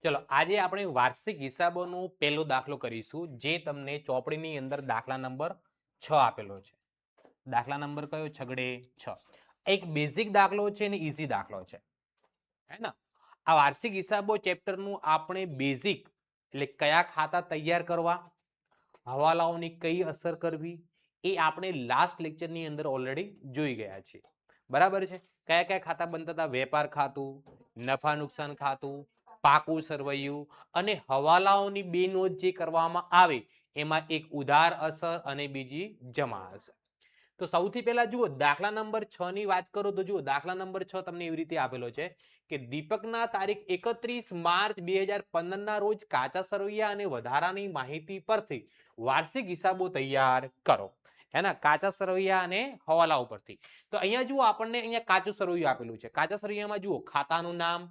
ચલો આજે આપણે વાર્ષિક હિસાબોનો પહેલો દાખલો કરીશું, જે તમને ચોપડીની અંદર દાખલા નંબર 6 આપેલો છે. દાખલા નંબર કયો છગડે 6. એક બેઝિક દાખલો છે અને ઈઝી દાખલો છે, હે ને? આ વાર્ષિક હિસાબો ચેપ્ટરનું આપણે બેઝિક એટલે કયા ખાતા તૈયાર કરવા, હવાલાઓની કઈ અસર કરવી, એ આપણે લાસ્ટ લેક્ચરની અંદર ઓલરેડી જોઈ ગયા છીએ. બરાબર છે? કયા કયા ખાતા બનતા હતા? વેપાર ખાતું, નફા નુકસાન ખાતું, પાકું સરવૈયું અને હવાલાઓની બે નોંધ જે કરવામાં આવે એમાં એક ઉધાર અસર અને બીજી જમા અસર. તો સૌથી પહેલા જુઓ દાખલા નંબર 6 ની વાત કરો તો જુઓ દાખલા નંબર 6 તમને એવી રીતે આપેલો છે કે દીપકના તારીખ 31 માર્ચ 2015 ના રોજ કાચા સરવૈયા અને વધારાની માહિતી પરથી વાર્ષિક હિસાબો તૈયાર કરો. હે ને? કાચા સરવૈયા અને હવાલાઓ પરથી. તો અહીંયા જુઓ આપણને અહીંયા કાચું સરવૈયું આપેલું છે. કાચા સરવૈયામાં જુઓ ખાતાનું નામ,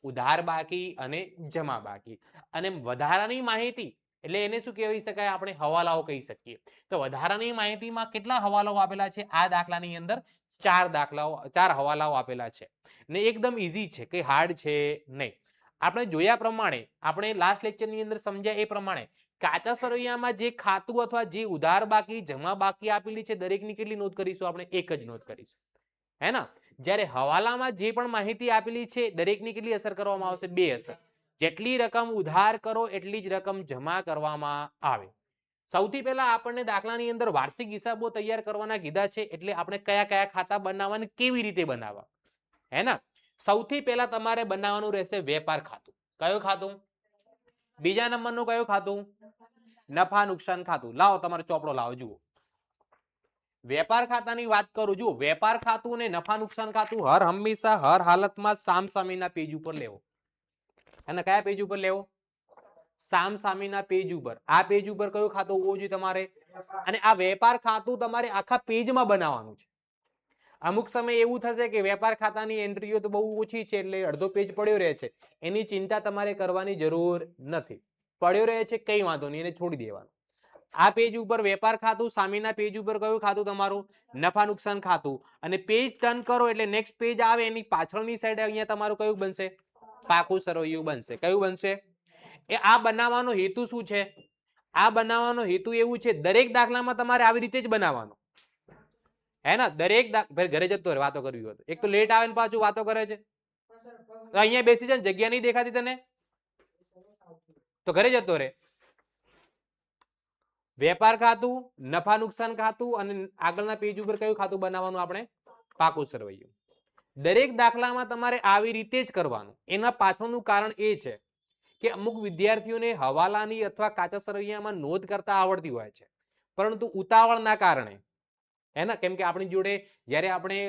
ઉધાર બાકી અને જમા બાકી, અને વધારાની માહિતી એટલે એને શું કહેવાય શકાય? આપણે હવાલાઓ કહી શકીએ. તો વધારાની માહિતીમાં કેટલા હવાલાઓ આપેલા છે? આ દાખલાની અંદર 4 હવાલાઓ આપેલા છે ને એકદમ ઈઝી છે, કઈ હાર્ડ છે નહીં. આપણે જોયા પ્રમાણે, આપણે લાસ્ટ લેક્ચરની અંદર સમજ્યા એ પ્રમાણે કાચા સરવૈયામાં જે ખાતું અથવા જે ઉધાર બાકી, જમા બાકી આપેલી છે દરેકની કેટલી નોંધ કરીશું? આપણે એક જ નોંધ કરીશું, હે ને? જ્યારે હવાલામાં જે પણ માહિતી આપેલી છે દરેકની કેટલી અસર કરવામાં આવશે? 2 અસર. જેટલી રકમ ઉધાર કરો એટલી જ રકમ જમા કરવામાં આવે. સૌથી પહેલા આપણને દાખલાની અંદર વાર્ષિક હિસાબો તૈયાર કરવાના કીધા છે, એટલે આપણે કયા કયા ખાતા બનાવવા અને કેવી રીતે બનાવવા, હે ને? સૌથી પહેલા તમારે બનાવવાનું રહેશે વેપાર ખાતું. કયું ખાતું? બીજા નંબરનું કયું ખાતું? નફા નુકસાન ખાતું. લાવો તમારો ચોપડો લાવો, જુઓ. વેપાર ખાતાની વાત કરું, જુઓ વેપાર ખાતું અને નફા નુકસાન ખાતું હર હંમેશા હર હાલતમાં સામસામેના પેજ ઉપર લેવો. અને કયા પેજ ઉપર લેવો? સામસામેના પેજ ઉપર. આ પેજ ઉપર કયું ખાતું હોવું જોઈએ તમારે? અને આ વેપાર ખાતું તમારે આખા પેજમાં બનાવવાનું છે. અમુક સમય એવું થશે કે વેપાર ખાતાની એન્ટ્રીઓ તો બહુ ઓછી છે એટલે અડધો પેજ પડ્યો રહે છે. એની ચિંતા તમારે કરવાની જરૂર નથી. પડ્યો રહે છે કઈ વાંધો નહીં, એને છોડી દેવાનું. આ પેજ ઉપર વેપાર ખાતું, સામેના પેજ ઉપર કયું ખાતું તમારું? નફા નુકસાન ખાતું. અને પેજ ટર્ન કરો એટલે નેક્સ્ટ પેજ આવે, એની પાછળની સાઈડ અહીંયા તમારું કયું બનશે? પાકું સરવૈયું બનશે. કયું બનશે? એ આ બનાવવાનો હેતુ શું છે? આ બનાવવાનો હેતુ એવું છે, દરેક દાખલામાં તમારે આવી રીતે જ બનાવવાનો, હે ને? દરેક ઘરે જતો રહે, વાતો કરવી હોય તો. એક તો લેટ આવે ને પાછું વાતો કરે છે. તો અહીંયા બેસી જાય, જગ્યા નહીં દેખાતી તને તો ઘરે જતો રહે. વેપાર ખાતું, નફા નુકસાન ખાતું અને આગળના પેજ ઉપર કયું ખાતું બનાવવાનું? આપણે પાકું સરવૈયું. દરેક દાખલામાં તમારે આવી રીતે જ કરવાનું. એના પાછળનું કારણ એ છે કે અમુક વિદ્યાર્થીઓને હવાલાની અથવા કાચા સરવૈયામાં નોંધ કરતા આવડતી હોય છે, પરંતુ ઉતાવળના કારણે, હે ને? કેમ કે આપણી જોડે જ્યારે આપણે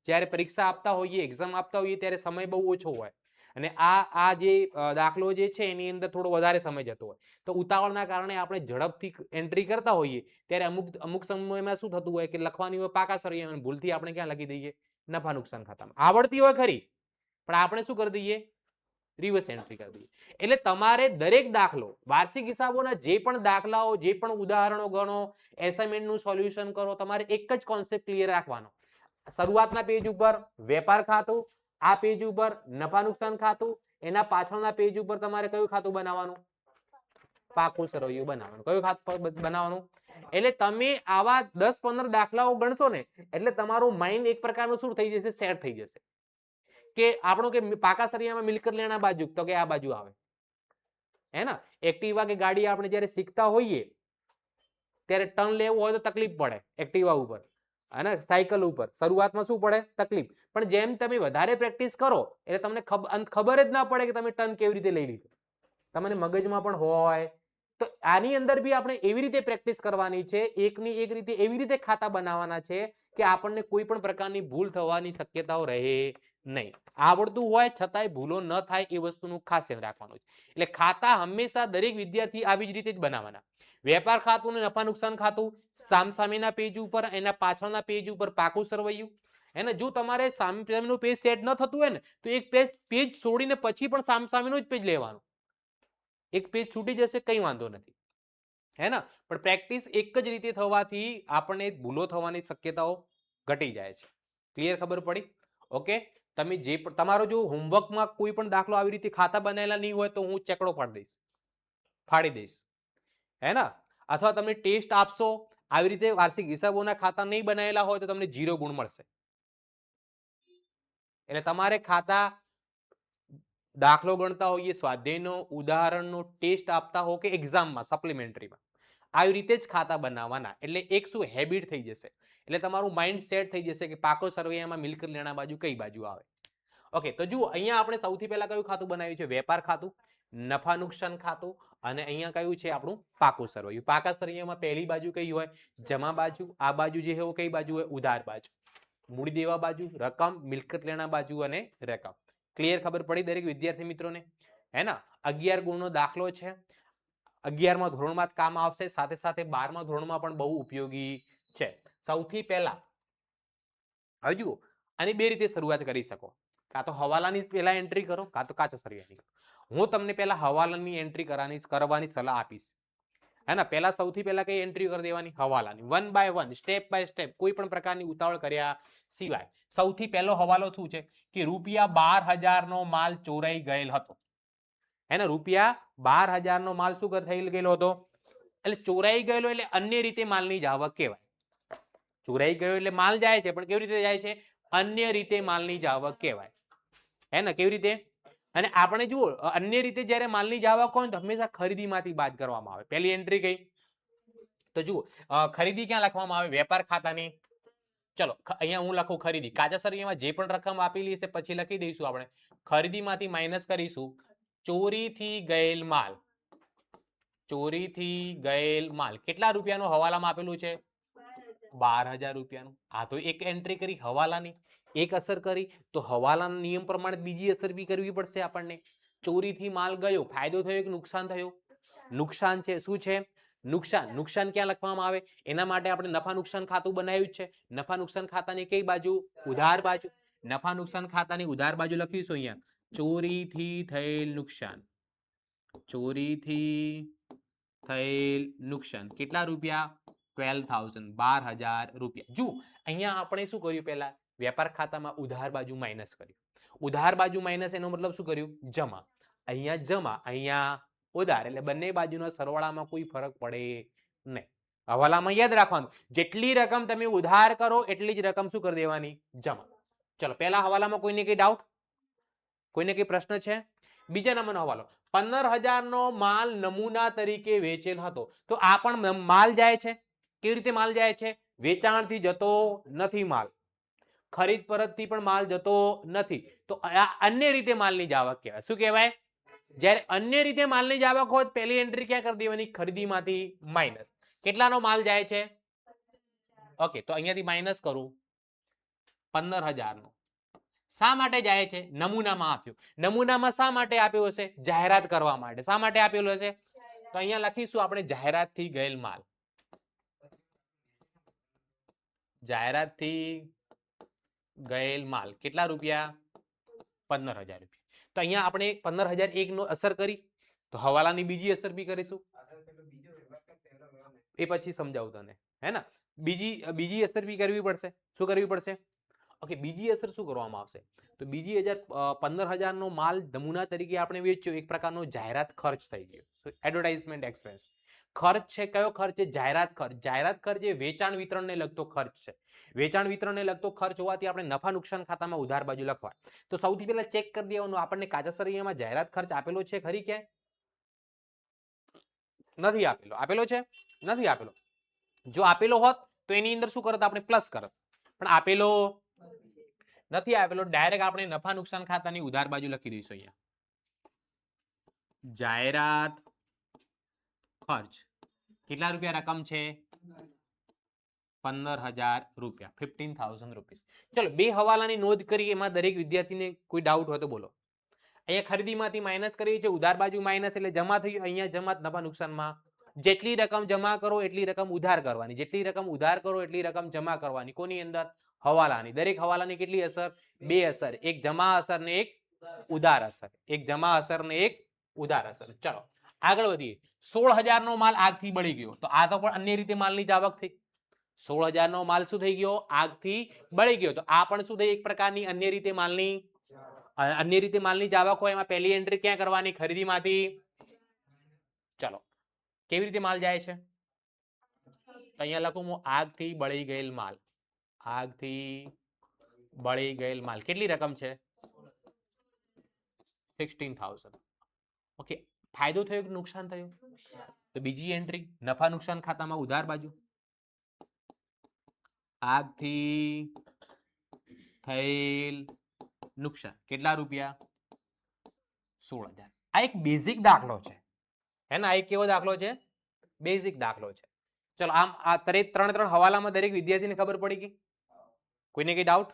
જ્યારે પરીક્ષા આપતા હોઈએ, એક્ઝામ આપતા હોઈએ ત્યારે સમય બહુ ઓછો હોય અને આ જે દાખલો જે છે એની અંદર થોડો વધારે સમય જતો હોય, તો ઉતાવળના કારણે આપણે ઝડપથી એન્ટ્રી કરતા હોઈએ ત્યારે અમુક સમયમાં શું થતું હોય કે લખવાની હોય પાકા સરવૈયામાં, ભૂલથી આપણે ક્યાં લખી દઈએ? નફા નુકસાન ખાતામાં. આવડતી હોય ખરી, પણ આપણે શું કરી દઈએ? રિવર્સ એન્ટ્રી કરી દઈએ. એટલે તમારે દરેક દાખલો, વાર્ષિક હિસાબોના જે પણ દાખલાઓ, જે પણ ઉદાહરણો ગણો, એસાઇનમેન્ટનું સોલ્યુશન કરો, તમારે એક જ કોન્સેપ્ટ ક્લિયર રાખવાનો. શરૂઆતના પેજ ઉપર વેપાર ખાતું, આ પેજ ઉપર નફા નુકસાન ખાતું, એના પાછળના પેજ ઉપર તમારે કયું ખાતું બનાવવાનું? પાકું સરવૈયું બનાવવાનું. કયું ખાતું બનાવવાનું? એટલે તમે આવા 10-15 દાખલાઓ ગણશો ને એટલે તમારું માઇન્ડ એક પ્રકારનું શું થઈ જશે? સેટ થઈ જશે. કે આપણો કે પાકા સરવૈયામાં મિલકત લેણા બાજુ, તો કે આ બાજુ આવે, હે ને? એક્ટિવા કે ગાડી આપણે જ્યારે શીખતા હોઈએ ત્યારે ટર્ન લેવું હોય તો તકલીફ પડે એક્ટિવા ઉપર, અને સાયકલ ઉપર શરૂઆતમાં શું પડે? તકલીફ. પણ જેમ તમે વધારે પ્રેક્ટિસ કરો એટલે તમને ખબર જ ના પડે કે તમે ટર્ન કેવી રીતે લઈ લીધું. તમને મગજમાં પણ હોય. તો આની અંદર બી આપણે એવી રીતે પ્રેક્ટિસ કરવાની છે, એકની એક રીતે એવી રીતે ખાતા બનાવવાના છે કે આપણને કોઈ પણ પ્રકારની ભૂલ થવાની શક્યતાઓ રહે નહીં. આવડતું હોય છતાંય ભૂલો ન થાય એ વસ્તુનું ખાસ ધ્યાન રાખવાનું છે. એટલે ખાતા હંમેશા દરેક વિદ્યાર્થી આવી જ રીતે જ બનાવવાના. વેપાર ખાતું અને નફા નુકસાન ખાતું સામસામેના પેજ ઉપર, એના પાછળના પેજ ઉપર પાકું સરવૈયું. એને જો તમારે સામસામેનું પેજ સેટ ન થતું હોય ને તો એક પેજ છોડીને પછી પણ સામસામેનું જ પેજ લેવાનું. એક પેજ છૂટી જશે કઈ વાંધો નથી, હે ને? પણ પ્રેક્ટિસ એક જ રીતે થવાથી આપણને ભૂલો થવાની શક્યતાઓ ઘટી જાય છે. ક્લિયર? ખબર પડી? ઓકે. તમે જે તમારો જો હોમવર્કમાં કોઈ પણ દાખલો આવી રીતે ખાતા બનાવેલા નહીં હોય તો હું ચેકડો ફાડી દઈશ હે ને, અથવા તમે ટેસ્ટ આપશો આવી રીતે વાર્ષિક હિસાબોના ખાતા નહીં બનાવેલા હોય તો તમને 0 ગુણ મળશે. એટલે તમારે ખાતા દાખલો ગણતા હોઈએ, સ્વાધ્યાયનો ઉદાહરણનો ટેસ્ટ આપતા હો કે એક્ઝામમાં સપ્લિમેન્ટરીમાં આવી રીતે જ ખાતા બનાવવાના. એટલે એક શું હેબિટ થઈ જશે, એટલે તમારું માઇન્ડ સેટ થઈ જશે કે પાકો સરવૈયામાં મિલકત લેણા બાજુ કઈ બાજુ આવે. ઓકે, તો જુઓ અહીંયા આપણે સૌથી પહેલા કયું ખાતું બનાવ્યું છે? વેપાર ખાતું, નફા નુકસાન ખાતું, અને અહીંયા કયું છે આપણું પાકું સરવૈયું. પાકા સરવૈયામાં પહેલી બાજુ કઈ હોય? જમા બાજુ. આ બાજુ જે હોય કઈ બાજુ હોય? ઉધાર બાજુ. મૂડી દેવા બાજુ રકમ, મિલકત લેણા બાજુ અને રકમ. ક્લિયર? ખબર પડી દરેક વિદ્યાર્થી મિત્રોને? હે ને? 11 ગુણનો દાખલો છે. 11મા ધોરણમાં જ કામ આવશે, સાથે સાથે 12મા ધોરણમાં પણ બહુ ઉપયોગી છે. સૌથી પહેલા હવે જુઓ, આની બે રીતે શરૂઆત કરી શકો. કાં તો હવાલાની પહેલા એન્ટ્રી કરો, કાં તો કાચા સરવૈયાની. હું તમને પહેલા હવાલાની એન્ટ્રી કરવાની સલાહ આપીશ. હે ને? પહેલા સૌથી પહેલા કઈ એન્ટ્રી કરી દેવાની? હવાલાની. 1 by 1 સ્ટેપ બાય સ્ટેપ, કોઈ પણ પ્રકારની ઉતાવળ કર્યા સિવાય. સૌથી પહેલો હવાલો શું છે કે ₹12,000 નો માલ ચોરાઈ ગયેલ હતો. હે ને? ₹12,000 નો માલ શું થઈ ગયેલો હતો? એટલે ચોરાઈ ગયેલો એટલે અન્ય રીતે માલની જાવક કહેવાય. ચોરાઈ ગયો એટલે માલ જાય છે, પણ કેવી રીતે જાય છે? અન્ય રીતે માલની જાવક કહેવાય. હે ને? કેવી રીતે? અને આપણે જુઓ, અન્ય રીતે જ્યારે માલની જાવક હોય તો હંમેશા ખરીદીમાંથી બાદ કરવામાં આવે. પહેલી એન્ટ્રી કઈ? તો જુઓ, ખરીદી ક્યાં લખવામાં આવે? વેપાર ખાતાની. ચલો અહીંયા હું લખું ખરીદી. કાચા સરવૈયામાં જે પણ રકમ આપેલી છે પછી લખી દઈશું આપણે. ખરીદીમાંથી માઇનસ કરીશું ચોરીથી ગયેલ માલ. ચોરીથી ગયેલ માલ કેટલા રૂપિયાનો હવાલામાં આપેલું છે? 12,000 રૂપિયાનું. આ તો એક એન્ટ્રી કરી હવાલાની. એક અસર કરી તો હવાલાના નિયમ પ્રમાણે બીજી અસર બી કરવી પડશે આપણને. ચોરીથી માલ ગયો, ફાયદો થયો કે નુકસાન થયું? નુકસાન છે. શું છે? નુકસાન. નુકસાન ક્યાં લખવામાં આવે? એના માટે આપણે નફા નુકસાન ખાતું બનાવ્યું જ છે. નફા નુકસાન ખાતાની કઈ બાજુ? ઉધાર બાજુ. નફા નુકસાન ખાતાની ઉધાર બાજુ લખીશું અહીંયા ચોરીથી થયેલ નુકસાન. ચોરીથી થયેલ નુકસાન કેટલા રૂપિયા? 12,000 12,000 રૂપિયા. જુઓ અહીંયા આપણે શું કર્યું? પહેલા વેપાર ખાતામાં ઉધાર બાજુ માઇનસ કર્યું. ઉધાર બાજુ માઇનસ એનો મતલબ શું કર્યું? જમા. અહીંયા જમા, અહીંયા ઉધાર, એટલે બંને બાજુના સરવાળામાં કોઈ ફરક પડે નહીં. હવાલામાં યાદ રાખવાનું, જેટલી રકમ તમે ઉધાર કરો એટલી જ રકમ શું કરી દેવાની? જમા. ચલો પહેલા હવાલામાં કોઈને કઈ ડાઉટ? કોઈને કઈ પ્રશ્ન છે? બીજા નંબરનો હવાલો, 15,000 નો માલ નમૂના તરીકે વેચેલ હતો. તો આ પણ માલ જાય છે. કેવી રીતે માલ જાય છે? વેચાણથી જતો નથી માલ, ખરીદ પરતથી પણ માલ જતો નથી. તો આ અન્ય રીતે માલની જાવક કહેવાય. શું કહેવાય? જ્યારે અન્ય રીતે માલની જાવક હોય પહેલી એન્ટ્રી ક્યાં કરી દેવાની? ખરીદીમાંથી માઇનસ. કેટલાનો માલ જાય છે? ઓકે, તો અહીંયાથી માઇનસ કરું 15,000 નો. શા માટે જાય છે? નમૂનામાં આપ્યું. નમૂનામાં શા માટે આપ્યો હશે? જાહેરાત કરવા માટે. શા માટે આપેલો હશે? તો અહીંયા લખીશું આપણે જાહેરાતથી ગયેલ માલ. જાહેરાતથી ગયેલ માલ કેટલા રૂપિયા? 15,000 રૂપિયા. તો અહીંયા આપણે 15,001 નો અસર કરી તો હવાલાની બીજી અસર બી કરીશું. એ પછી સમજાવું તને. હે ને? બીજી અસર બી કરવી પડશે. શું કરવી પડશે? ઓકે, બીજી અસર શું કરવામાં આવશે? તો બીજી 15,000 નો માલ નમૂના તરીકે આપણે વેચ્યો, એક પ્રકારનો જાહેરાત ખર્ચ થઈ ગયો. Advertisement expense. ખર્ચ છે. કયો ખર્ચ છે? જાહેરાત ખર્ચ. જાહેરાત ખર્ચ એ વેચાણ વિતરણને લગતો ખર્ચ છે. વેચાણ વિતરણને લગતો ખર્ચ હોવાથી આપણે નફા નુકસાન ખાતામાં ઉધાર બાજુ લખવા. તો સૌથી પહેલા ચેક કરી દેવાનું આપણને કાચા સરવૈયામાં જાહેરાત ખર્ચ આપેલો છે ખરી? ક્યાંય નથી આપેલો. આપેલો છે? નથી આપેલો. જો આપેલો હોત તો એની અંદર શું કરત? આપણે પ્લસ કરત. પણ આપેલો નથી. આપેલો ડાયરેક્ટ આપણે નફા નુકસાન ખાતાની ઉધાર બાજુ લખી દઈશું. અહીંયા જાહેરાત ખર્ચ કેટલા રૂપિયા રકમ છે? 15,000 રૂપિયા. 15,000 રૂપીસ. ચલો બે હવાલાની નોંધ કરી, એમાં દરેક વિદ્યાર્થીને કોઈ ડાઉટ હોય તો બોલો. અહીંયા ખરીદીમાંથી માઇનસ કરી છે, ઉધાર બાજુ માઇનસ એટલે જમા થયું. અહીંયા જમા નફા નુકસાનમાં જેટલી રકમ જમા કરો એટલી રકમ ઉધાર કરવાની. જેટલી રકમ ઉધાર કરો એટલી રકમ જમા કરવાની. કોની અંદર? હવાલાની. દરેક હવાલાની કેટલી અસર? બે અસર. એક જમા અસર ને એક ઉધાર અસર. એક જમા અસર ને એક ઉધાર અસર. ચલો આગળ વધીએ. 16,000 નો માલ આગથી બળી ગયો. તો આ તો પણ અન્ય રીતે માલની જાવક થઈ. 16,000 નો માલ શું થઈ ગયો? આગથી બળી ગયો. તો આ પણ શું થઈ? એક પ્રકારની અન્ય રીતે માલની જાવક હોય એમાં પહેલી એન્ટ્રી ક્યાં કરવાની? ખરીદીમાંથી. ચલો કેવી રીતે માલ જાય છે? અહીંયા લખું હું આગથી બળી ગયેલ માલ. આગથી બળી ગયેલ માલ કેટલી રકમ છે? 16,000. ઓકે, ફાયદો થયો કે નુકસાન થયું? તો બીજી એન્ટ્રી નફા નુકસાન ખાતામાં ઉધાર બાજુ આગથી થયેલ નુકસાન કેટલા રૂપિયા? 16,000. આ એક બેઝિક દાખલો છે, હે ને? આ એક કેવો દાખલો છે? બેઝિક દાખલો છે. ચલો આમ આ ત્રણ હવાલામાં દરેક વિદ્યાર્થીને ખબર પડી ગઈ? કોઈને કઈ ડાઉટ?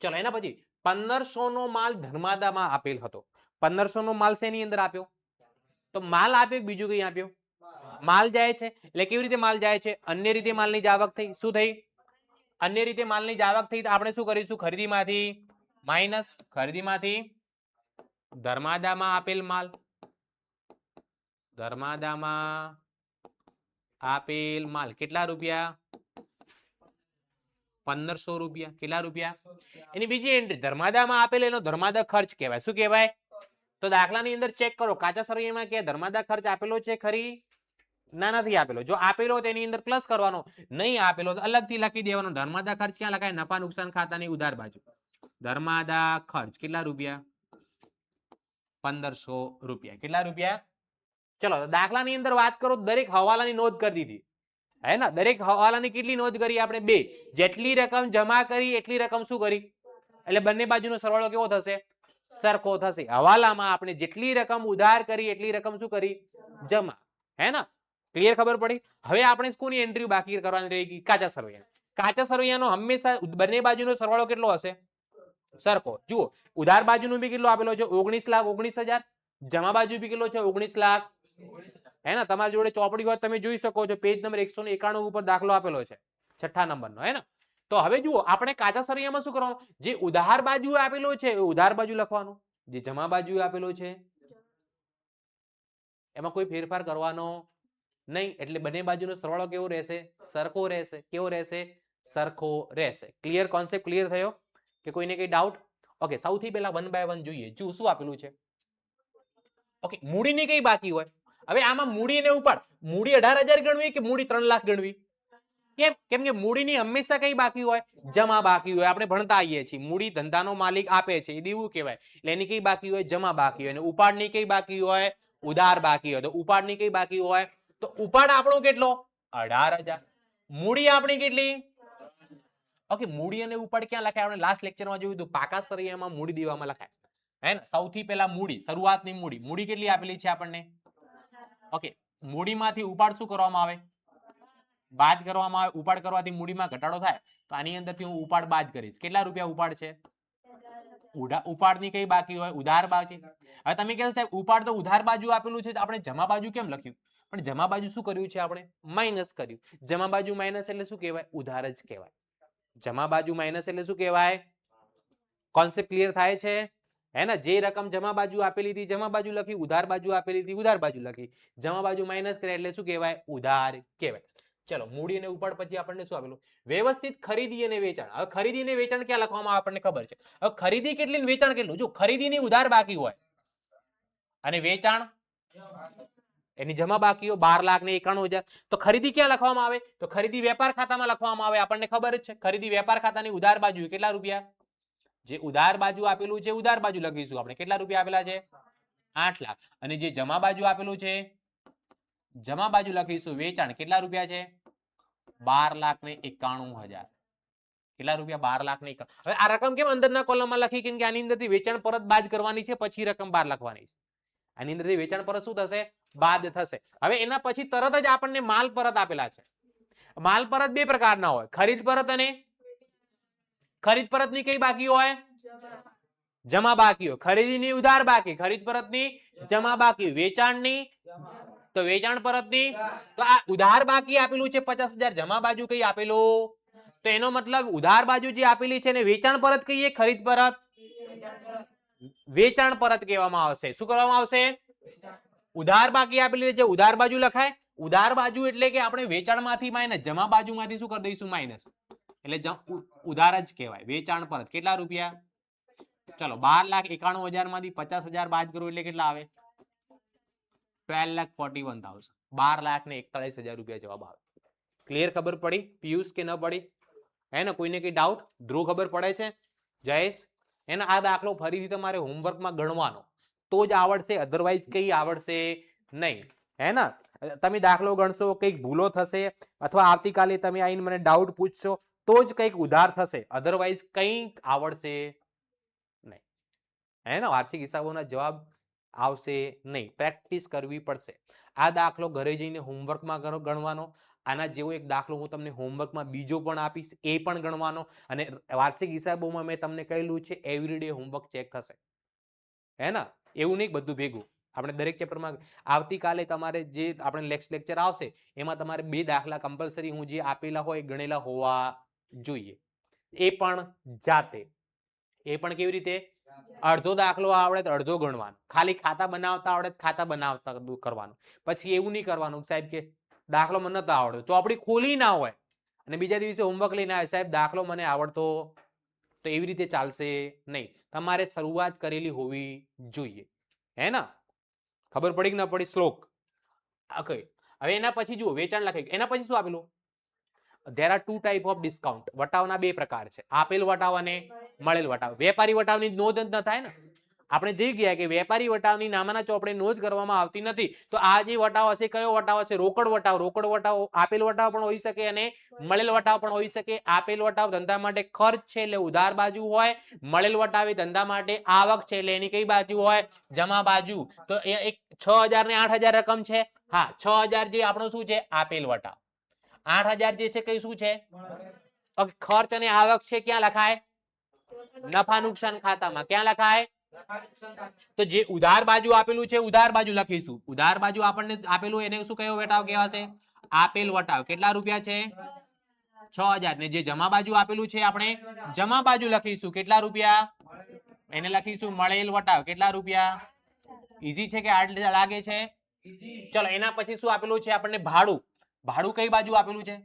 ચલો એના પછી 1500 નો માલ ધર્માદામાં આપેલ હતો. 1500 નો માલ શેની અંદર આપ્યો? તો માલ આપ્યો, બીજું કઈ આપ્યો? માલ જાય છે. એટલે કેવી રીતે માલ જાય છે? અન્ય રીતે માલની જાવક થઈ. શું થઈ? અન્ય રીતે માલની જાવક થઈ. તો આપણે શું કરીશું? ખરીદીમાંથી માઇનસ ખરીદીમાંથી ધર્માદામાં આપેલ માલ. ધર્માદામાં આપેલ માલ કેટલા રૂપિયા? 1500 રૂપિયા. કેટલા રૂપિયા? એની બીજી એન્ટ્રી ધર્માદામાં આપેલ, એનો ધર્માદા ખર્ચ કહેવાય. શું કહેવાય? તો દાખલાની અંદર ચેક કરો, કાચા સરવૈયામાં કે ધર્માદા ખર્ચ આપેલો છે ખરી? ના, નથી આપેલો. જો આપેલો તેની અંદર પ્લસ કરવાનો, નહીં આપેલો તો અલગથી લખી દેવાનો. ધર્માદા ખર્ચ ક્યાં લખાય? નફા નુકસાન ખાતાની ઉધાર બાજુ. ધર્માદા ખર્ચ કેટલા રૂપિયા? 1500 રૂપિયા. કેટલા રૂપિયા? ચલો દાખલાની અંદર વાત કરો, દરેક હવાલાની નોંધ કરી દીધી, હે ને? દરેક હવાલાની કેટલી નોંધ કરી આપણે? 2. જેટલી રકમ જમા કરી એટલી રકમ શું કરી? એટલે બંને બાજુનો સરવાળો કેવો થશે? સરખો થશે. હવાલામાં આપણે જેટલી રકમ ઉધાર કરી એટલી રકમ શું કરી? જમા. હે ને? ક્લિયર? ખબર પડી? હવે આપણે કોની એન્ટ્રી બાકી કરવાની રહી ગઈ? કાચા સરવૈયા. કાચા સરવૈયાનો હંમેશા બંને બાજુનો સરવાળો કેટલો હશે? સરખો. જુઓ, ઉધાર બાજુનો બી કેટલો આપેલો છે? 19,19,000. જમા બાજુ બી કેટલો છે? 19 લાખ. હે ને? તમારી જોડે ચોપડી હોય તમે જોઈ શકો છો, પેજ નંબર 191 ઉપર દાખલો આપેલો છે, 6થા નંબરનો. હે ને? તો હવે જુઓ, આપણે કાચા સરવૈયામાં શું કરવાનું? જે ઉધાર બાજુ આપેલો છે એ ઉધાર બાજુ લખવાનું, જે જમા બાજુ આપેલો છે એમાં કોઈ ફેરફાર કરવાનો નહીં. એટલે બંને બાજુનો સરવાળો કેવો રહેશે? સરખો રહેશે. કેવો રહેશે? સરખો રહેશે. ક્લિયર? કોન્સેપ્ટ ક્લિયર થયો કે કોઈને કઈ ડાઉટ? ઓકે, સૌથી પહેલા 1 બાય 1 જોઈએ. જો શું આપેલું છે? ઓકે, મૂડીની કઈ બાકી હોય? હવે આમાં મૂડી અને ઉપાડ, મૂડી 18,000 ગણવી કે મૂડી 3 લાખ ગણવી? કેમ? કેમ કે મૂડીની હંમેશા કઈ બાકી હોય? જમા બાકી હોય. આપણે ભણતા આવીએ છીએ, મૂડી ધંધાનો માલિક આપે છે એ દેવું કહેવાય. એટલે એની કઈ બાકી હોય? જમા બાકી હોય. અને ઉપાડની કઈ બાકી હોય? ઉધાર બાકી હોય. તો ઉપાડની કઈ બાકી હોય? તો ઉપાડ આપણો કેટલો? 18,000. મૂડી આપણી કેટલી? ઓકે, મૂડી અને ઉપાડ ક્યાં લખાય? આપણે લાસ્ટ લેક્ચરમાં જોયું હતું, પાકા સરવૈયામાં મૂડી દેવામાં લખાય, હે ને? સૌથી પહેલા મૂડી, શરૂઆતની મૂડી કેટલી આપેલી છે આપણને? ઓકે, મૂડીમાંથી ઉપાડ શું કરવામાં આવે? બાદ કરવામાં આવે. ઉપાડ કરવાથી મૂડીમાં ઘટાડો થાય, તો આની અંદરથી હું ઉપાડ બાદ કરીશ. કેટલા રૂપિયા ઉપાડ છે? ઉપાડની કઈ બાકી હોય? ઉધાર બાજુ. હવે તમે કહો સાહેબ ઉપાડ તો ઉધાર બાજુ આપેલું છે, આપણે જમા બાજુ કેમ લખ્યું? પણ જમા બાજુ શું કર્યું છે? આપણે માઇનસ કર્યું. જમા બાજુ માઇનસ એટલે શું કહેવાય? ઉધાર જ કહેવાય. જમા બાજુ માઇનસ એટલે શું કહેવાય? કોન્સેપ્ટ ક્લિયર થાય છે? હે ને? જે રકમ જમા બાજુ આપેલી હતી જમા બાજુ લખી, ઉધાર બાજુ આપેલી હતી ઉધાર બાજુ લખી. જમા બાજુ માઇનસ કરે એટલે શું કહેવાય? ઉધાર કહેવાય. ચલો, મૂડી અને ઉપાડ પછી આપણને શું આપેલું? વ્યવસ્થિત ખરીદી અને વેચાણ. હવે ખરીદી અને વેચાણ ક્યાં લખવામાં આવે? આપણને ખબર છે. હવે ખરીદી કેટલી ને વેચાણ કેટલું? જો ખરીદીની ઉધાર બાકી હોય અને વેચાણ એની જમા બાકી હોય 12,91,000, તો ખરીદી ક્યાં લખવામાં આવે? તો ખરીદી વેપાર ખાતામાં લખવામાં આવે. આપણને ખબર જ છે, ખરીદી વેપાર ખાતાની ઉધાર બાજુ કેટલા રૂપિયા? જે ઉધાર બાજુ આપેલું છે ઉધાર બાજુ લખીશું આપણે. કેટલા રૂપિયા આપેલા છે? 8 લાખ. અને જે જમા બાજુ આપેલું છે જમા બાજુ લખીશું વેચાણ. કેટલા રૂપિયા છે? 12,91,000. કેટલા રૂપિયા? 12,91,000. હવે આ રકમ કેમ અંદરના કોલમમાં લખી? કેમ કે આની અંદરથી વેચાણ પરત બાદ કરવાની છે, પછી રકમ બહાર લખવાની છે. આની અંદરથી વેચાણ પરત શું થશે? બાદ થશે. હવે એના પછી તરત જ આપણને માલ પરત આપેલા છે. માલ પરત બે પ્રકારના હોય, ખરીદ પરત અને ખરીદ પરતની કઈ બાકી હોય? જમા બાકી હોય. ખરીદીની ઉધાર બાકી, ખરીદ પરતની જમા બાકી. વેચાણની તો વેચાણ પરતની. તો આ ઉધાર બાકી આપેલું છે 50,000, જમા બાજુ કઈ આપેલું? તો એનો મતલબ ઉધાર બાજુ જે આપેલી છે ને વેચાણ પરત કહીએ, ખરીદ પરત વેચાણ પરત કહેવામાં આવશે. શું કરવામાં આવશે? ઉધાર બાકી આપેલી છે, ઉધાર બાજુ લખાય. ઉધાર બાજુ એટલે કે આપણે વેચાણમાંથી માઇનસ, જમા બાજુમાંથી શું કરી દઈશું? માઇનસ. એટલે ઉધાર જ કહેવાય. વેચાણ પર કેટલા રૂપિયા? ચલો 12,91,000 માંથી 50,000 બાદ કરો એટલે કેટલા આવે? 12,41,000. 12,41,000 રૂપિયા જવાબ આવે. ક્લિયર? ખબર પડી પિયુષ કે ન પડી? હે ને? કોઈને કઈ ડાઉટ? ધ્રુવ ખબર પડે છે? જયેશ? એના આ દાખલો ફરીથી તમારે હોમવર્કમાં ગણવાનો તો જ આવડશે, અધરવાઇઝ કઈ આવડશે નહીં. હે ને? તમે દાખલો ગણશો, કંઈક ભૂલો થશે, અથવા આવતીકાલે તમે આવીને મને ડાઉટ પૂછશો તો જ કંઈક ઉધાર થશે, અધરવાઇઝ કંઈક આવડશે નહીં. હે ને? વાર્ષિક હિસાબોના જવાબ આવશે નહીં. પ્રેક્ટિસ કરવી પડશે. આ દાખલો ઘરે જઈને હોમવર્કમાં ગણવાનો. આના જેવો એક દાખલો હું તમને હોમવર્કમાં બીજો પણ આપીશ, એ પણ ગણવાનો. અને વાર્ષિક હિસાબોમાં મેં તમને કહેલું છે એવરીડે હોમવર્ક ચેક થશે. હે ને? એવું નહીં બધું ભેગું. આપણે દરેક ચેપ્ટરમાં આવતીકાલે તમારે જે આપણે લેક્ચર આવશે એમાં તમારે 2 દાખલા કમ્પલસરી હું જે આપેલા હોય ગણેલા હોવા જોઈએ. એ પણ જાતે. એ પણ કેવી રીતે? અડધો દાખલો આવડે તો અડધો ગણવાનો. ખાલી ખાતા બનાવતા આવડે ખાતા બનાવતા કરવાનું. પછી એવું નહીં કરવાનું સાહેબ કે દાખલો મને નતો આવડતો, ચોપડી ખોલી ના હોય અને બીજા દિવસે હોમવર્ક લઈને આવે, સાહેબ દાખલો મને આવડતો, તો એવી રીતે ચાલશે નહીં. તમારે શરૂઆત કરેલી હોવી જોઈએ. હે ને? ખબર પડી કે ન પડી? શ્લોક. ઓકે. હવે એના પછી જુઓ વેચાણ લખાય. એના પછી શું આપેલું? there are 2 type of discount. વટાવના 2 પ્રકાર છે, આપેલ વટાવ અને મળેલ વટાવ. વેપારી વટાવની નોંધ જ ન થાય ને. આપણે જોઈ ગયા કે વેપારી વટાવની નામાના ચોપડે નોંધ કરવામાં આવતી નથી. તો આ જે વટાવ હશે કયો વટાવ હશે? રોકડ વટાવ. રોકડ વટાવ આપેલ વટાવ પણ હોઈ શકે અને મળેલ વટાવ પણ હોઈ શકે. આપેલ વટાવ ધંધા માટે ખર્ચ છે એટલે ઉધાર બાજુ હોય. મળેલ વટાવ એ ધંધા માટે આવક છે એટલે એની કઈ બાજુ હોય? જમા બાજુ. તો એક 6,000 ને 8,000 રકમ છે. હા, 6,000 જે આપણો શું છે? આપેલ વટાવ. 8,000 જે છે કઈ શું છે? ખર્ચ અને આવક છે. ક્યાં લખાય? નફા નુકસાન ખાતામાં. ક્યાં લખાય? તો જે ઉધાર બાજુ આપેલું છે ઉધાર બાજુ લખીશું. ઉધાર બાજુ આપણને આપેલું એને શું કયો વટાવ કહેવાશે? આપેલ વટાવ. કેટલા રૂપિયા છે? 6,000. ને જે જમા બાજુ આપેલું છે આપણે જમા બાજુ લખીશું. કેટલા રૂપિયા? એને લખીશું મળેલ વટાવ. કેટલા રૂપિયા? ઈઝી છે કે હાર્ડ લાગે છે? ચલો એના પછી શું આપેલું છે આપણને? ભાડું. ભાડું કઈ બાજુ આપેલું છે?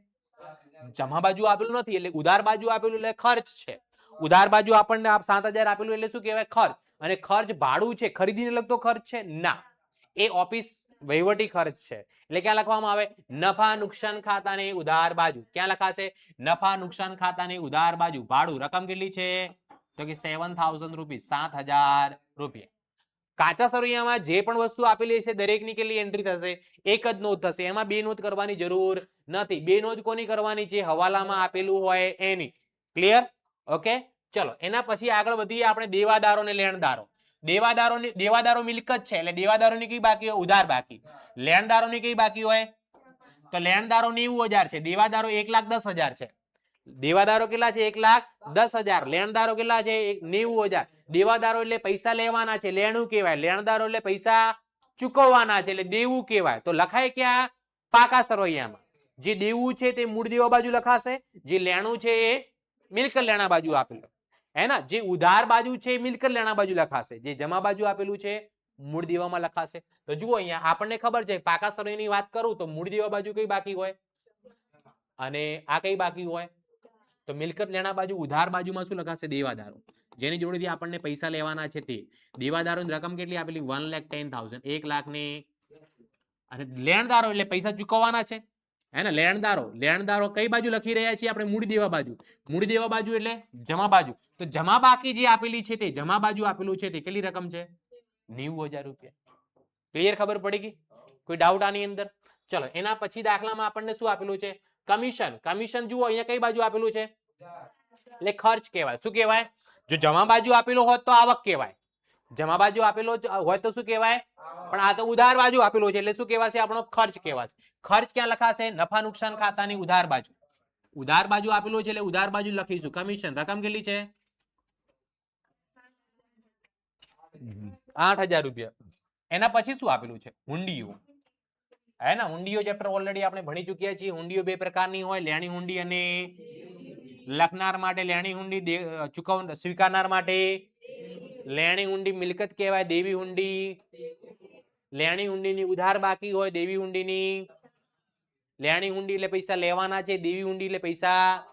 જમા બાજુ આપેલું નથી, એટલે ઉધાર બાજુ આપેલું એટલે ખર્ચ છે. ઉધાર બાજુ આપણને 7,000 આપેલું એટલે શું કહેવાય? ખર્ચ. અને ખર્ચ ભાડું છે, ખરીદીને લગતો ખર્ચ છે? ના, એ ઓફિસ વહીવટી ખર્ચ છે. એટલે ક્યાં લખવામાં આવે? નફા નુકસાન ખાતાની ઉધાર બાજુ. ક્યાં લખાશે? નફા નુકસાન ખાતાની ઉધાર બાજુ. ભાડું રકમ કેટલી છે? તો કે 7,000 રૂપીસ. 7,000 રૂપિયા. કાચા સરવૈયામાં જે પણ વસ્તુ આપેલી છે દરેકની કેટલી એન્ટ્રી થશે? એક જ નોંધ થશે. એમાં 2 નોંધ કરવાની જરૂર નથી. 2 નોંધ કોની કરવાની છે? હવાલામાં આપેલું હોય એની. ક્લિયર? ઓકે. ચલો એના પછી આગળ વધીએ આપણે દેવાદારો ને લેણદારો. દેવાદારો મિલકત છે એટલે દેવાદારોની કઈ બાકી હોય? ઉધાર બાકી. લેણદારોની કઈ બાકી હોય? તો લેણદારો 90,000 છે, દેવાદારો 1,10,000 છે. દેવાદારો કેટલા છે? 1,10,000. લેણદારો કેટલા છે? 90,000. દેવાદારો એટલે પૈસા લેવાના છે, લેણું કહેવાય. લેણદારો એટલે પૈસા ચૂકવવાના છે એટલે દેવું કહેવાય. તો લખાય ક્યાં? પાકા સરવૈયામાં. જે દેવું છે તે મૂળ દેવા બાજુ લખાશે, જે લેણું છે એ મિલકત લેણા બાજુ આપેલું. હે ને? જે ઉધાર બાજુ છે એ મિલકત લેણા બાજુ લખાશે, જે જમા બાજુ આપેલું છે મૂળ દેવામાં લખાશે. તો જુઓ અહીંયા આપણને ખબર છે પાકા સરવૈયાની વાત કરું તો મૂળ દેવા બાજુ કઈ બાકી હોય અને આ કઈ બાકી હોય? તો મિલકત લેણા બાજુ ઉધાર બાજુમાં શું લખાશે? દેવાદારો. જેની જોડેથી આપણને પૈસા લેવાના છે તે. દેવાદારોની રકમ કેટલી આપેલી? 1,10,000. 1 લાખ ને. અને લેણદારો એટલે પૈસા ચૂકવવાના છે. હે ને? લેણદારો કઈ બાજુ લખી રહ્યા છીએ આપણે? મૂળ દેવા બાજુ. મૂળ દેવા બાજુ એટલે જમા બાજુ. તો જમા બાકી જે આપેલી છે તે જમા બાજુ આપેલું છે તે કેટલી રકમ છે? 90,000 રૂપિયા. ક્લિયર? ખબર પડી ગઈ? કોઈ ડાઉટ આની અંદર? ચલો એના પછી દાખલામાં આપણને શું આપેલું છે? કમિશન. કમિશન જુઓ અહીંયા કઈ બાજુ આપેલું છે? એટલે ખર્ચ કહેવાય. શું કહેવાય? જો જમા બાજુ આપેલો હોત તો આવક કહેવાય. જમા બાજુ આપેલો હોય તો શું કહેવાય? પણ આ તો ઉધાર બાજુ આપેલો છે એટલે શું કહેવાશે? આપણો ખર્ચ કહેવાશે. ખર્ચ ક્યાં લખાશે? નફા નુકસાન ખાતાની ઉધાર બાજુ. ઉધાર બાજુ આપેલું છે એટલે ઉધાર બાજુ લખીશું. કમિશન રકમ કેટલી છે? 8,000 રૂપિયા. એના પછી શું આપેલું છે? હુંડીઓ. હે ને? હુંડીઓ ચેપ્ટર ઓલરેડી આપણે ભણી ચૂક્યા છીએ. હુંડીઓ 2 પ્રકારની હોય, લેણી હુંડી અને લખનાર માટે લેણી હુંડી, સ્વીકારનાર માટે લેણી હુંડી મિલકત કહેવાય. દેવી હુંડી લેણી હુંડીની ઉધાર બાકી હોય, દેવી હુંડીની લેણી હુંડી એટલે પૈસા લેવાના છે, દેવી હુંડી એટલે પૈસા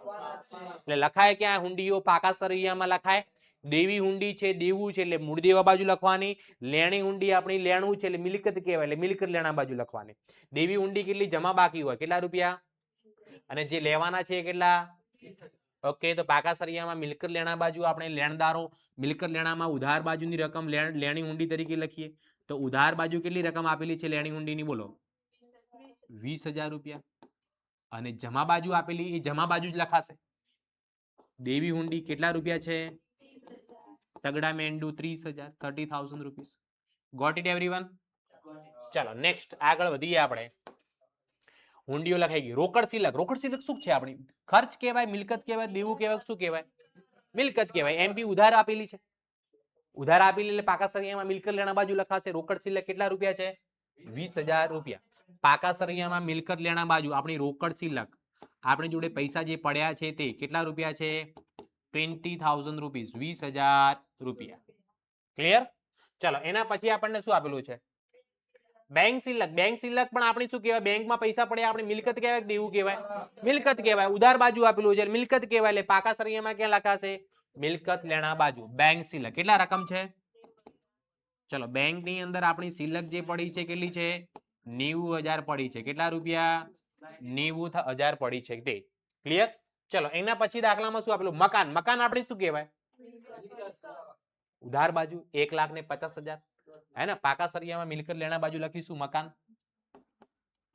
એટલે લખાય ક્યાં હુંડીઓ પાકા સરવૈયામાં લખાય. દેવી હુંડી છે દેવું છે એટલે મૂળ દેવા બાજુ લખવાની. લેણી હુંડી આપણી લેણું છે એટલે મિલકત કહેવાય એટલે મિલકત લેણા બાજુ લખવાની. દેવી હુંડી કેટલી જમા બાકી હોય કેટલા રૂપિયા અને જે લેવાના છે કેટલા. ઓકે તો પાકા સરિયામાં મિલકત લેણા બાજુ આપણે લેણદારો મિલકત લેણામાં ઉધાર બાજુની રકમ લેણી હુંડી તરીકે લખીએ તો ઉધાર બાજુ કેટલી રકમ આપેલી છે લેણી હુંડીની બોલો 20,000 રૂપિયા અને જમા બાજુ આપેલી એ જમા બાજુ જ લખાશે. દેવી હુંડી કેટલા રૂપિયા છે તગડા મેંડુ 30,000 30,000 રૂપીસ. Got it everyone. ચાલો નેક્સ્ટ આગળ વધીએ આપણે. હુંડીઓ લખાઈ ગઈ. રોકડ સિલક. રોકડ સિલક શું છે આપણી ખર્ચ કહેવાય મિલકત કહેવાય દેવું કહેવાય શું કહેવાય મિલકત કહેવાય. એમપી ઉધાર આપેલી છે ઉધાર આપેલી એટલે પાકા સરિયામાં મિલકત લેણા બાજુ લખાશે. રોકડ સિલક કેટલા રૂપિયા છે 20,000 રૂપિયા. પાકા સરિયામાં મિલકત લેણા બાજુ આપણી રોકડ સિલક આપણી જોડે પૈસા જે પડ્યા છે તે કેટલા રૂપિયા છે 20,000 રૂપીસ 20,000 રૂપિયા. ક્લિયર. ચલો એના પછી આપણને શું આપેલું છે બેંક સિલક. બેંક સિલક પણ આપણે શું કહેવાય બેંકમાં પૈસા પડ્યા આપણે મિલકત કહેવાય કે દેવું કહેવાય મિલકત કહેવાય. ઉધાર બાજુ આપેલું છે મિલકત કહેવાય એટલે પાકા સરિયામાં ક્યાં લખાશે મિલકત લેણા બાજુ. બેંક સિલક કેટલા રકમ છે ચલો બેંક ની અંદર આપણી સિલક જે પડી છે કેટલી છે 90,000 પડી છે. કેટલા રૂપિયા 90,000 પડી છે તે. ક્લિયર. ચલો એના પછી દાખલામાં શું આપેલું મકાન. મકાન આપણે શું કહેવાય ઉધાર બાજુ 1,50,000 હે ને. પાકા સરિયામાં મિલકત લેણા બાજુ લખીશું મકાન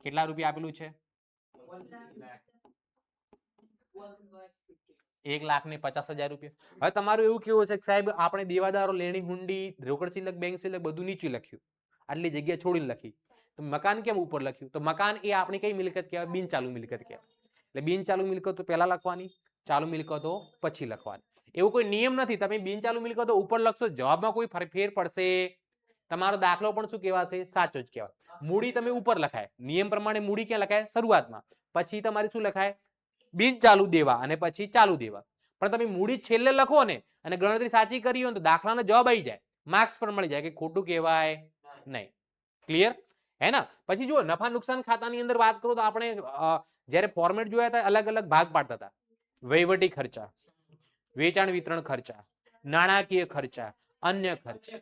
કેટલા રૂપિયા આપેલું છે 1,50,000 રૂપિયા. હવે તમારું એવું કેવું છે કે સાહેબ આપણે દેવાદારો લેણી હુંડી રોકડ સિલક બેંક સિલક બધું નીચે લખ્યું આટલી જગ્યા છોડીને લખી તો મકાન કેમ ઉપર લખ્યું. તો મકાન એ આપણી કઈ મિલકત કહેવાય બિન ચાલુ મિલકત કહેવાય. એટલે બિન ચાલુ મિલકતો પહેલા લખવાની ચાલુ મિલકતો પછી લખવાની. એવું કોઈ નિયમ નથી તમે બિન ચાલુ મિલકતો ઉપર લખશો જવાબમાં કોઈ ફેર પડશે તમારો દાખલો પણ શું કહેવાશે સાચો જ કહેવાય. મૂડી તમે ઉપર લખાય નિયમ પ્રમાણે મૂડી ક્યાં લખાય શરૂઆતમાં પછી તમારે શું લખાય બિન ચાલુ દેવા અને પછી ચાલુ દેવા. પણ તમે મૂડી છેલ્લે લખો ને અને ગણતરી સાચી કરી હોય તો દાખલાનો જવાબ આવી જાય માર્ક્સ પણ મળી જાય કે ખોટું કહેવાય નહીં. ક્લિયર હે ને. પછી જુઓ નફા નુકસાન ખાતાની અંદર વાત કરું તો આપણે જ્યારે ફોર્મેટ જોયા હતા અલગ અલગ ભાગ પાડતા હતા. વહીવટી ખર્ચા વેચાણ વિતરણ ખર્ચા નાણાકીય ખર્ચા અન્ય ખર્ચા.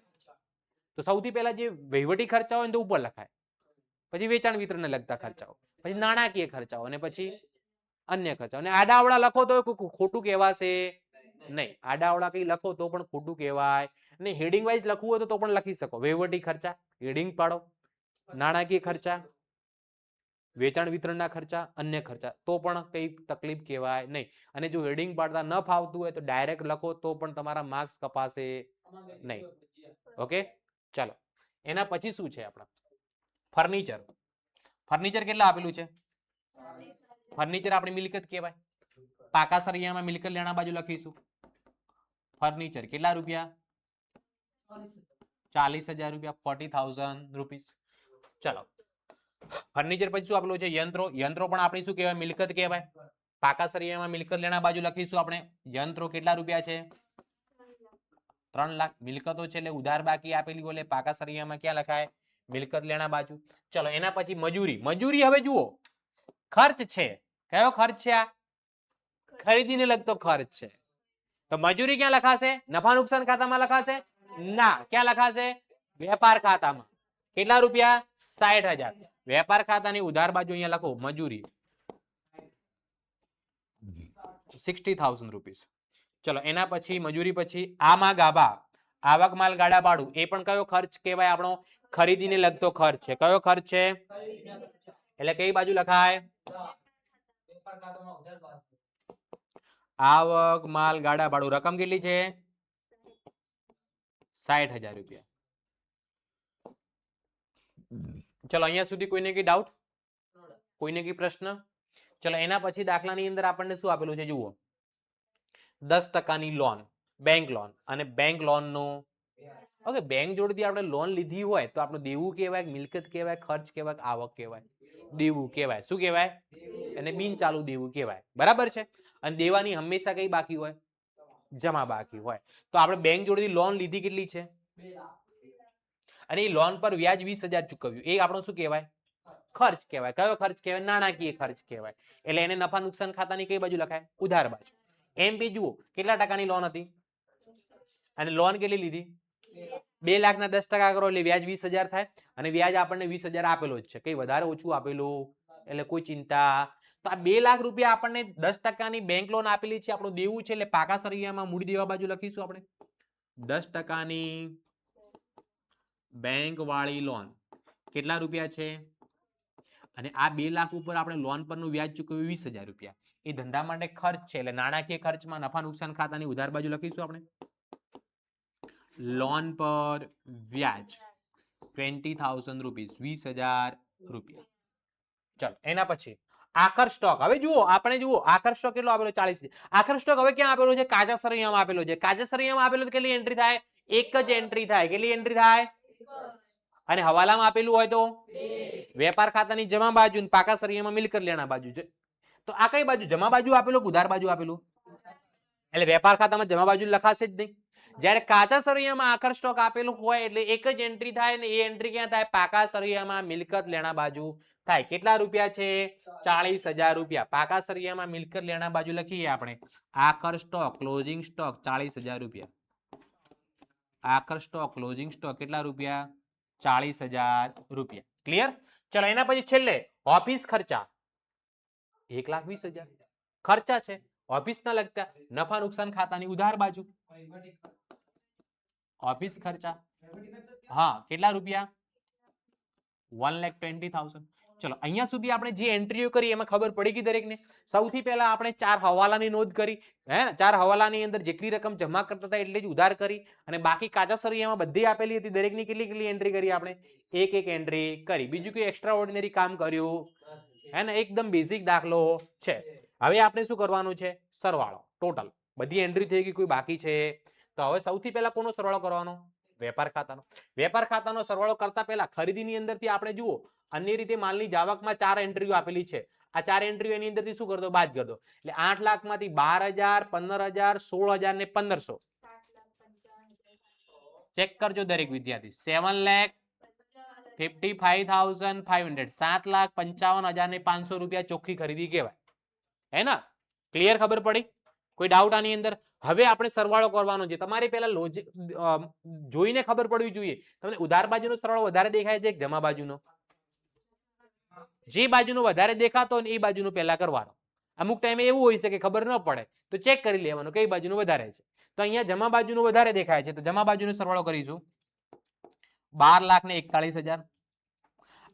તો સૌથી પહેલા જે વહીવટી ખર્ચાઓ હોય તો ઉપર લખાય પછી વેચાણ વિતરણને લગતા ખર્ચાઓ પછી નાણાકીય ખર્ચાઓ અને પછી અન્ય ખર્ચાઓ. અને આડાવડા લખો તો ખોટું કહેવાશે નહીં. આડાવડા કઈ લખો તો પણ ખોટું કહેવાય અને હેડિંગ વાઇઝ લખવું હોય તો પણ લખી શકો. વહીવટી ખર્ચા હેડિંગ પાડો નાણાકીય ખર્ચા વેચાણ વિતરણના ખર્ચા અન્ય ખર્ચા તો પણ કઈ તકલીફ કહેવાય નહીં. અને જો હેડિંગ પાડતા ન ફાવતું હોય તો ડાયરેક્ટ લખો તો પણ તમારા માર્ક્સ કપાશે નહીં. ઓકે ચાલો એના પછી શું છે આપણા ફર્નિચર. ફર્નિચર કેટલા આપેલું છે ફર્નિચર આપણી મિલકત કહેવાય. પાકા સરિયામાં મિલકત લેણા બાજુ લખીશું. ફર્નિચર કેટલા રૂપિયા 40,000 રૂપિયા 40,000 રૂપીસ. ચલો ફર્નિચર પછી શું આપેલું છે યંત્રો. યંત્રો પણ આપણી શું કહેવાય મિલકત કહેવાય. પાકા સરિયામાં મિલકત લેણા બાજુ લખીશું આપણે. યંત્રો કેટલા રૂપિયા છે 3 લાખ. મિલકતો છે એટલે ઉધાર બાકી આપેલી હોય એટલે પાકા સરિયામાં ક્યાં લખાય મિલકત લેણા બાજુ. ચલો એના પછી મજૂરી. મજૂરી હવે જુઓ ખર્ચ છે. કયો ખર્ચ છે આ ખરીદીને લગતો ખર્ચ છે. તો મજૂરી ક્યાં લખાશે નફા નુકસાન ખાતામાં લખાશે ના ક્યાં લખાશે વેપાર ખાતામાં. કેટલા રૂપિયા 60,000. વેપાર ખાતાની ઉધાર બાજુ અહીંયા લખો મજૂરી 60,000 રૂપીસ. ચલો એના પછી મજૂરી પછી આમાં ગાભા આવક માલ ગાડા ભાડું એ પણ કયો ખર્ચ કહેવાય આપણો ખરીદીને લગતો ખર્ચ છે. કયો ખર્ચ છે એટલે કઈ બાજુ લખાય આવક માલ ગાડા ભાડું. રકમ કેટલી છે 60,000 રૂપિયા. ચલો અહીંયા સુધી કોઈને કઈ ડાઉટ કોઈને કઈ પ્રશ્ન. ચલો એના પછી દાખલાની અંદર આપણને શું આપેલું છે જુઓ 10% લોન બેંક લોન અને બેંક લોન નું ઓકે બેંક જોડેથી આપણે લોન લીધી હોય તો આપણું દેવું કહેવાય મિલકત કહેવાય ખર્ચ કહેવાય આવક કહેવાય દેવું કહેવાય. શું કહેવાય અને બિન ચાલુ દેવું કહેવાય. બરાબર છે. અને દેવાની હંમેશા કઈ બાકી હોય જમા બાકી હોય. તો આપણે બેંક જોડેથી લોન લીધી કેટલી છે અને એ લોન પર વ્યાજ 20,000 ચૂકવ્યું, એ આપણો શું કહેવાય? ખર્ચ કહેવાય. કયો ખર્ચ કહેવાય? નાણાકીય ખર્ચ કહેવાય. એટલે એને નફા નુકસાન ખાતાની કઈ બાજુ લખાય? ઉધાર બાજુ. એમ બી જુઓ કેટલા ટકાની લોન હતી અને લોન કેટલી લીધી? 2 લાખના 10% કરો એટલે વ્યાજ 20,000 થાય અને વ્યાજ આપણને 20,000 આપેલો જ છે, કઈ વધારે ઓછું આપેલું એટલે કોઈ ચિંતા. તો આ 2 લાખ રૂપિયા આપણને 10%ની બેંક લોન આપેલી છે, આપણું દેવું છે, એટલે પાકા સરિયામાં મૂડી દેવા બાજુ લખીશું આપણે 10%ની બેંક વાળી લોન કેટલા રૂપિયા છે અને આ 2 લાખ ઉપર આપણે લોન પરનું વ્યાજ ચૂકવ્યું 20,000 રૂપિયા. એ ધંધા માટે ખર્ચ છે એટલે નાણાકીય ખર્ચમાં નફા નુકસાન ખાતાની ઉધાર બાજુ લખીશું આપણે લોન પર વ્યાજ 20,000 રૂપીસ 20,000 રૂપિયા. ચલો એના પછી આખર સ્ટોક. હવે જુઓ આપણે જુઓ આખર સ્ટોક કેટલો આપેલો 40. આખર સ્ટોક હવે ક્યાં આપેલો છે? કાચા સરિયામાં આપેલો છે. કાચા સરિયામાં આપેલો તો કેટલી એન્ટ્રી થાય? એક જ એન્ટ્રી થાય. કેટલી એન્ટ્રી થાય? અને હવાલામાં આપેલું હોય તો વેપાર ખાતાની જમા બાજુ અને પાકા સરિયામાં મિલકત લેણા બાજુ છે. તો આ કઈ બાજુ? જમા બાજુ આપેલું કે ઉધાર બાજુ આપેલું? એટલે વેપાર ખાતામાં જમા બાજુ લખાશે જ નહીં. જ્યારે કાચા સરિયામાં આખર સ્ટોક આપેલું હોય એટલે એક જ એન્ટ્રી થાય ને એ એન્ટ્રી ક્યાં થાય? પાકા સરિયામાં મિલકત લેણા બાજુ થાય. કેટલા રૂપિયા છે? 40,000 રૂપિયા. પાકા સરિયામાં મિલકત લેણા બાજુ લખીએ આપણે આખર સ્ટોક ક્લોઝિંગ સ્ટોક 40,000 રૂપિયા. આખર સ્ટોક ક્લોઝિંગ સ્ટોક કેટલા રૂપિયા? 40,000 રૂપિયા. ક્લિયર? ચલો એના પછી છેલ્લે ઓફિસ ખર્ચા 1,20,000 ખર્ચા છે ઓફિસ ના લગતા નફા નુકસાન ખાતાની ઉધાર બાજુ ઓફિસ ખર્ચા હા કેટલા રૂપિયા? 1,20,000. ચલો અહીંયા સુધી આપણે જે એન્ટ્રીઓ કરી એમાં ખબર પડી ગઈ દરેકને. સૌથી પહેલા આપણે 4 હવાલાની નોંધ કરી, હે 4 હવાલાની અંદર જેટલી રકમ જમા કરતા હતા એટલી જ ઉધાર કરી અને બાકી કાચા સરિયામાં બધી આપેલી હતી દરેકની કેટલી કેટલી એન્ટ્રી કરી આપણે? એક એક એન્ટ્રી કરી. બીજું કોઈ એક્સ્ટ્રા ઓર્ડિનરી કામ કર્યું હે ને? એકદમ બેઝિક દાખલો છે. હવે આપણે શું કરવાનું છે? સરવાળો ટોટલ બધી એન્ટ્રી થઈ ગઈ, કોઈ બાકી છે? તો હવે સૌથી પહેલા કોનો સરવાળો કરવાનો? વેપાર ખાતાનો. વેપાર ખાતાનો સરવાળો કરતા પહેલા ખરીદીની અંદરથી આપણે જુઓ અન્ય રીતે માલની જાવકમાં 4 એન્ટ્રીઓ આપેલી છે. આ 4 એન્ટ્રીઓ એની અંદરથી શું કરી દો? બાદ કરી દો. એટલે 8 લાખમાંથી 12,000 15,000 16,000 ને 1,500 ચેક કરજો દરેક વિદ્યાર્થી. 7,55,500 7,55,500 રૂપિયા ચોખ્ખી ખરીદી કહેવાય. હે ને? ક્લિયર? ખબર પડી? કોઈ ડાઉટ આની અંદર? હવે આપણે સરવાળો કરવાનો છે. તમારે પહેલા લોજિક જોઈને ખબર પડવી જોઈએ. તમને ઉધાર બાજુનો સરવાળો વધારે દેખાય છે કે જમા બાજુનો? જે બાજુનો વધારે દેખાતો હોય ને એ બાજુનો પહેલા કરવાનો. અમુક ટાઈમે એવું હોય છે કે ખબર ન પડે તો ચેક કરી લેવાનું કઈ બાજુનું વધારે છે. તો અહીંયા જમા બાજુનું વધારે દેખાય છે તો જમા બાજુનો સરવાળો કરીશું 12,41,000.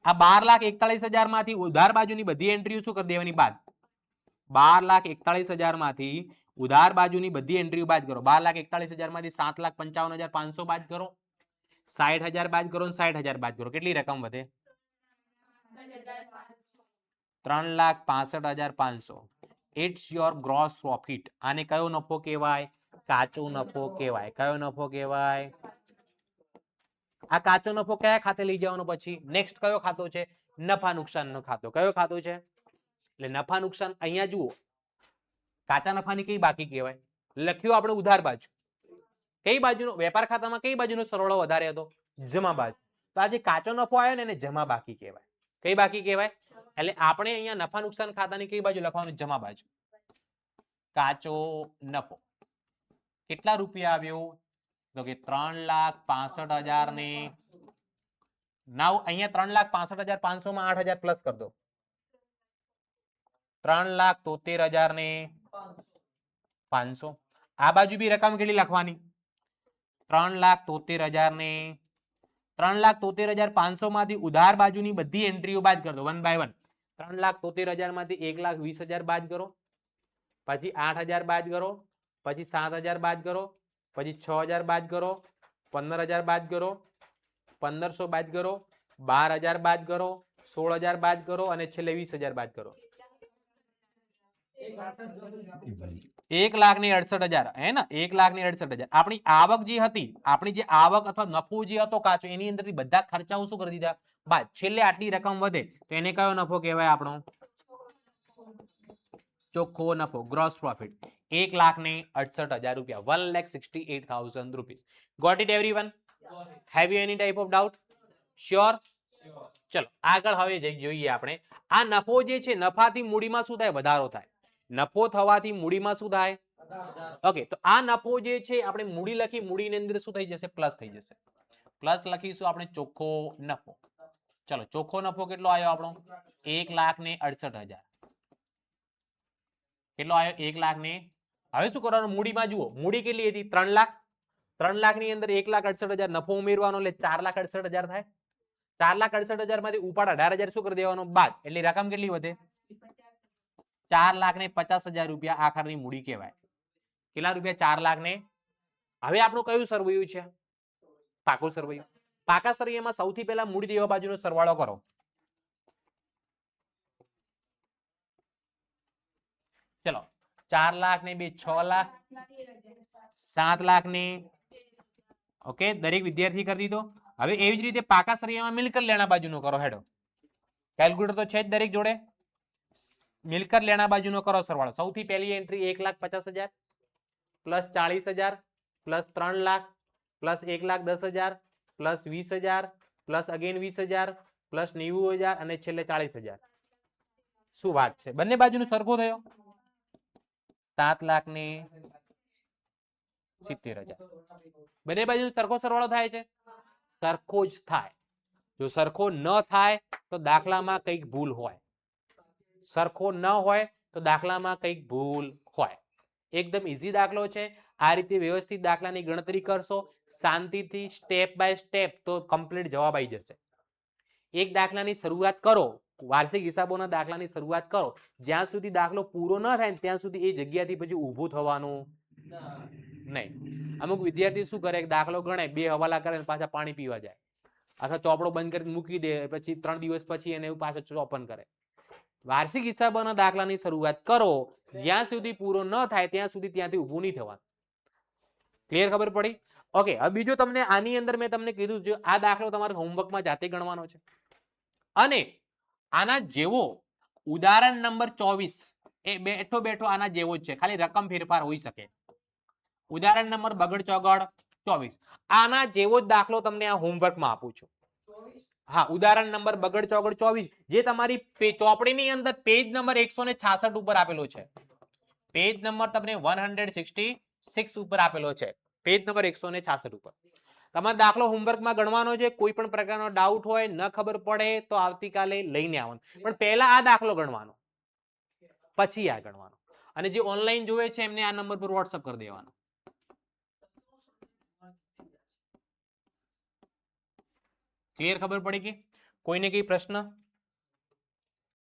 આ 12,41,000 માંથી ઉધાર બાજુની બધી એન્ટ્રીઓ શું કરી દેવાની? બાદ. 12,41,000 માંથી ઉધાર બાજુની બધી એન્ટ્રીઓ બાદ કરો. 12,41,000 માંથી 7,55,500 બાદ કરો, 60,000 બાદ કરો ને 60,000 બાદ કરો. કેટલી રકમ વધે? 3,65,500. It's your gross profit. આને કયો નફો કહેવાય? કાચો નફો કહેવાય. કયો નફો કહેવાય? આ કાચો નફો કયા ખાતે લઈ જવાનો? પછી નેક્સ્ટ કયો ખાતો છે? નફા નુકસાનનો ખાતો. કયો ખાતો છે? એટલે નફા નુકસાન અહીંયા જુઓ કાચા નફાની કઈ બાકી કહેવાય? લખ્યું આપણે ઉધાર બાજુ. કઈ બાજુનો? વેપાર ખાતામાં કઈ બાજુનો સરવાળો વધારે હતો? જમા બાજુ. તો આ જે કાચો નફો આવ્યો ને એને જમા બાકી કહેવાય. કઈ બાકી કહેવાય? એટલે આપણે અહીંયા નફા નુકસાન ખાતાની કઈ બાજુ લખવાનું? જમા બાજુ. કાચો નફો કેટલા રૂપિયા આવ્યો? તો કે 3,65,000 ને નાવ અહીંયા 3,65,500 માં 8,000 પ્લસ કરી દો. 3,73,000 ને 500. આ બાજુ બી રકમ કેટલી લખવાની? 3,73,000 ને 3,73,500 માંથી ઉધાર બાજુની બધી એન્ટ્રીઓ બાદ કરી દો 1 by 1. 3,73,000 માંથી 1,20,000 બાદ કરો, પછી 8,000 બાદ કરો, પછી 7,000 બાદ કરો, પછી 6,000 બાદ કરો, 15,000 બાદ કરો, 1,500 બાદ કરો, 12,000 બાદ કરો, 16,000 બાદ કરો અને છેલ્લે 20,000 બાદ કરો. 1,68,000 હે ને? 1,68,000. આપણી આવક જે હતી, આપણી જે આવક અથવા નફો જે હતો કાચો એની અંદરથી બધા ખર્ચાઓ શું કરી દીધા? બાદ. છેલ્લે આટલી રકમ વધે તો એને કયો નફો કહેવાય? આપણો ચોખ્ખો નફો, ગ્રોસ પ્રોફિટ. 1,68,000 રૂપિયા. 1,68,000 rupees. Got it everyone? Have you any type of doubt? Sure? ચલો આગળ હવે જોઈએ આપણે આ નફો જે છે નફાથી મૂડીમાં શું થાય? વધારો થાય. નફો થવાથી મૂડીમાં શું થાય? ઓકે, તો આ નફો જે છે આપણે મૂડી લખી, મૂડીની અંદર શું થઈ જશે? પ્લસ થઈ જશે. પ્લસ લખીશું આપણે ચોખ્ખો નફો. ચલો ચોખ્ખો નફો કેટલો આવ્યો આપણો? 1,68,000. કેટલો આવ્યો? 1,00,000. હવે શું કરવાનું? મૂડીમાં જુઓ, મૂડી કેટલી હતી? 3 લાખ. 3 લાખ ની અંદર 1,68,000 નફો ઉમેરવાનો એટલે 4,68,000 થાય. 4,68,000 માંથી ઉપાડ 18,000 શું કરી દેવાનો? બાદ. એટલે રકમ કેટલી વધે? 4,50,000 રૂપિયા આખરની મૂડી કહેવાય. કેટલા રૂપિયા? 4,00,000. હવે આપણું કયું સરવૈયું છે? પાકું સરવૈયું. પાકા સરવૈયામાં સૌથી પહેલા મૂડી દેવા બાજુનો સરવાળો કરો. ચલો 4,00,000 ને 2 6,00,000, 7,00,000 ને ઓકે દરેક વિદ્યાર્થી કરી દીધો. હવે એવી જ રીતે પાકા સરવૈયામાં મિલકત લેણા બાજુનો કરો. હેડો કેલ્ક્યુલેટર તો છે જ દરેક જોડે. મિલકત લેણા બાજુનો કરો સરવાળો. સૌથી પહેલી entry 1,50,000 plus 40,000 plus 3 lakh plus 1,10,000 plus 20,000 plus again 20,000 plus 90,000 અને છેલ્લે 40,000. શું વાત છે? બંને બાજુનો સરખો થયો. 7,70,000. બંને બાજુ સરખો સરવાળો થાય છે? સરખો જ થાય. જો સરખો ન થાય તો દાખલામાં કંઈક ભૂલ હોય. સરખો ન હોય તો દાખલામાં કંઈક ભૂલ હોય. એકદમ ઈઝી દાખલો છે. આ રીતે વ્યવસ્થિત દાખલાની ગણતરી કરશો શાંતિથી સ્ટેપ બાય સ્ટેપ તો કમ્પ્લીટ જવાબ આવી જશે. એક દાખલાની શરૂઆત કરો, વાર્ષિક હિસાબોના દાખલાની શરૂઆત કરો, જ્યાં સુધી દાખલો પૂરો ન થાય ત્યાં સુધી એ જગ્યાથી પછી ઊભું થવાનું નહીં. અમુક વિદ્યાર્થી શું કરે? દાખલો ગણે, 2 હવાલા કરે પાછા પાણી પીવા જાય, અથવા ચોપડો બંધ કરીને મૂકી દે, પછી 3 દિવસ પછી એને પાછો ઓપન કરે. વાર્ષિક હિસાબોના દાખલાની શરૂઆત કરો, જ્યાં સુધી પૂરો ન થાય ત્યાં સુધી ત્યાંથી ઊભું નહીં થવાનું. ક્લિયર? ખબર પડી? ઓકે. હવે બીજું તમને આની અંદર મેં તમને કીધું છે આ દાખલો તમારે હોમવર્કમાં જાતે ગણવાનો છે. અને આના જેવો ઉદાહરણ નંબર 24 એ બેઠો બેઠો આના જેવો જ છે, ખાલી રકમ ફેરફાર હોઈ શકે. ઉદાહરણ નંબર બગડ ચોગડ 24 આના જેવો જ દાખલો તમને આ હોમવર્કમાં આપું છું. હા, ઉદાહરણ નંબર બગડ ચોગડ 24 જે તમારી ચોપડીની અંદર પેજ નંબર 166 ઉપર આપેલો છે. પેજ નંબર તમને 166 ઉપર આપેલો છે. પેજ નંબર 166 ઉપર તમારે દાખલો હોમવર્કમાં ગણવાનો છે. કોઈ પણ પ્રકારનો ડાઉટ હોય, ન ખબર પડે તો આવતીકાલે લઈને આવવાનું. પણ પહેલા આ દાખલો ગણવાનો, પછી આ ગણવાનો. અને જે ઓનલાઈન જોવે છે એમને આ નંબર પર વોટ્સઅપ કરી દેવાનો. ક્લિયર? ખબર પડી? કે કોઈને કઈ પ્રશ્ન?